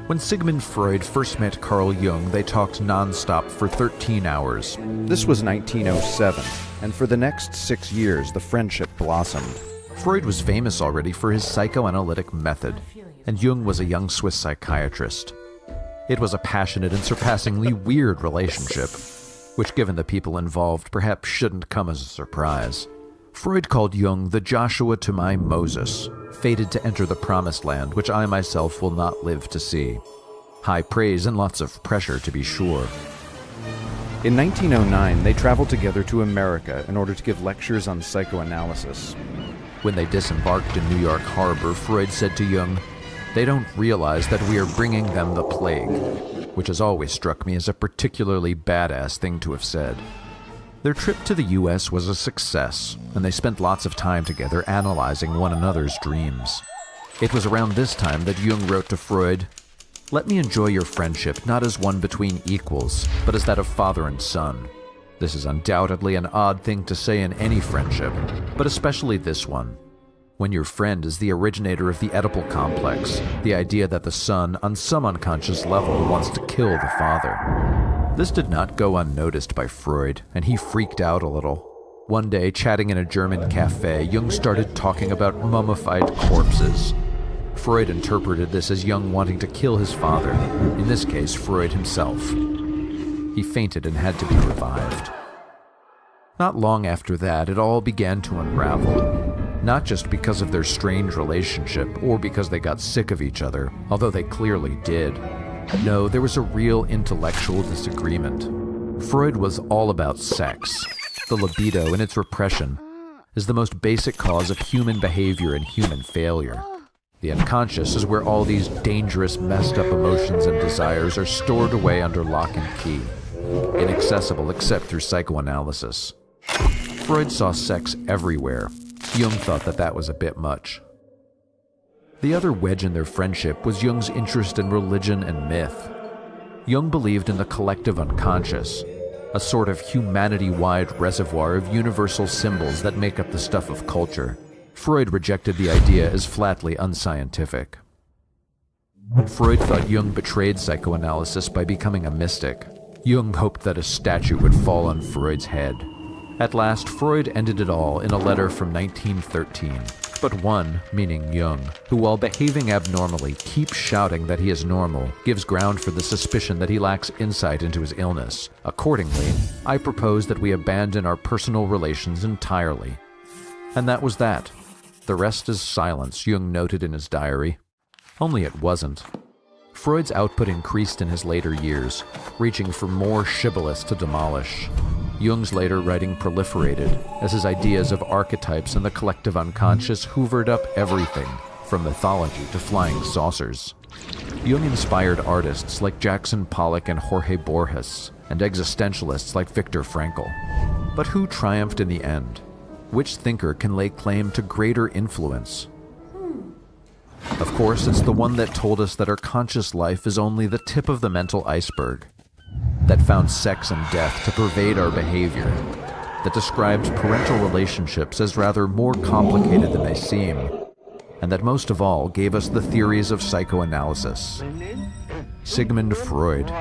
When Sigmund Freud first met Carl Jung, they talked non-stop for 13 hours. This was 1907, and for the next 6 years, the friendship blossomed. Freud was famous already for his psychoanalytic method, and Jung was a young Swiss psychiatrist. It was a passionate and surpassingly weird relationship, which, given the people involved, perhaps shouldn't come as a surprise. Freud called Jung the Joshua to my Moses, fated to enter the promised land, which I myself will not live to see. High praise and lots of pressure, to be sure. In 1909, they traveled together to America in order to give lectures on psychoanalysis. When they disembarked in New York Harbor, Freud said to Jung, "They don't realize that we are bringing them the plague," which has always struck me as a particularly badass thing to have said. Their trip to the US was a success, and they spent lots of time together analyzing one another's dreams. It was around this time that Jung wrote to Freud, "Let me enjoy your friendship not as one between equals, but as that of father and son. This is undoubtedly an odd thing to say in any friendship, but especially this one. When your friend is the originator of the Oedipal complex, the idea that the son, on some unconscious level, wants to kill the father." This did not go unnoticed by Freud, and he freaked out a little. One day, chatting in a German cafe, Jung started talking about mummified corpses. Freud interpreted this as Jung wanting to kill his father, in this case, Freud himself. He fainted and had to be revived. Not long after that, it all began to unravel. Not just because of their strange relationship, or because they got sick of each other, although they clearly did. No, there was a real intellectual disagreement. Freud was all about sex. The libido and its repression is the most basic cause of human behavior and human failure. The unconscious is where all these dangerous, messed up emotions and desires are stored away under lock and key, inaccessible except through psychoanalysis. Freud saw sex everywhere. Jung thought that that was a bit much. The other wedge in their friendship was Jung's interest in religion and myth. Jung believed in the collective unconscious, a sort of humanity-wide reservoir of universal symbols that make up the stuff of culture. Freud rejected the idea as flatly unscientific. Freud thought Jung betrayed psychoanalysis by becoming a mystic. Jung hoped that a statue would fall on Freud's head. At last, Freud ended it all in a letter from 1913. But one, meaning Jung, who while behaving abnormally keeps shouting that he is normal, gives ground for the suspicion that he lacks insight into his illness. Accordingly, I propose that we abandon our personal relations entirely. And that was that. The rest is silence, Jung noted in his diary. Only it wasn't. Freud's output increased in his later years, reaching for more shibboleths to demolish. Jung's later writing proliferated as his ideas of archetypes and the collective unconscious hoovered up everything, from mythology to flying saucers. Jung inspired artists like Jackson Pollock and Jorge Borges, and existentialists like Viktor Frankl. But who triumphed in the end? Which thinker can lay claim to greater influence? Of course, it's the one that told us that our conscious life is only the tip of the mental iceberg, that found sex and death to pervade our behavior, that described parental relationships as rather more complicated than they seem, and that most of all gave us the theories of psychoanalysis. Sigmund Freud.